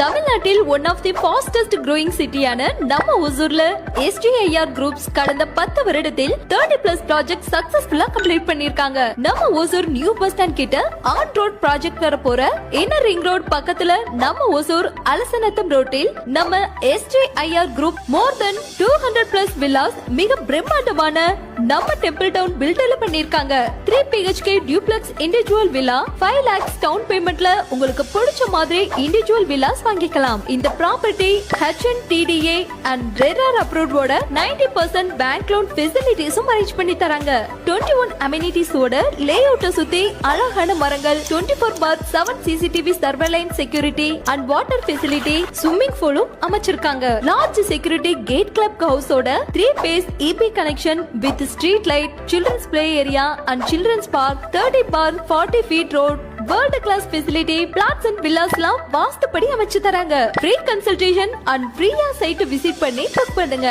தமிழ்நாட்டில் one of the fastest growing சிட்டியான நம்ம ஒசூர்ல SJIR குரூப்ஸ் கடந்த 10 வருடத்தில் 30+ ப்ராஜெக்ட் சக்சஸ்ஃபுல்லா கம்ப்ளீட் பண்ணிருக்காங்க. நம்ம ஒசூர் நியூ பஸ் ஸ்டாண்ட் கிட்ட ஆன் ரோட் ப்ராஜெக்ட் வர போற இன்னர் ரிங் ரோட் பக்கத்துல நம்ம ஒசூர் அலசநத்தம் ரோட்டில் நம்ம SJIR group more than 200+ villas மிக பிரம்மாண்டமான நம்ம டெம்பிள் டவுன் பில்டர்ல பண்ணிருக்காங்க. 3 BHK duplex individual villa 5 lakhs down பேமெண்ட்ல உங்களுக்கு பிடிச்ச மாதிரி இண்டிவிஜுவல் வில்லாஸ் வாங்கிக்கலாம். இந்த ப்ராப்பர்ட்டி HNTDA அண்ட் RERA அப்ரூவ்டோட 90% பேங்க் லோன் ஃபெசிலிட்டிஸும் அரேஞ்ச் பண்ணி தராங்க. 21 அமெனிட்டிஸோட லேஅவுட்ட சுத்தி அழகான மரங்கள், 24/7 CCTV surveillance security and water facility, swimming பூலும் அமைச்சிருக்காங்க. லார்ஜ் செக்யூரிட்டி கேட் கிளப் ஹவுஸோட 3 phase EP connection with street light, children's play area and children's park, 30/40 feet road, world class facility, plots and வில்லாஸ்லாம் வாஸ்துப்படி அமைச்சு தராங்க. ஃப்ரீ கன்சல்டேஷன் அண்ட் ஃப்ரீயா site visit பண்ணி book பண்ணுங்க.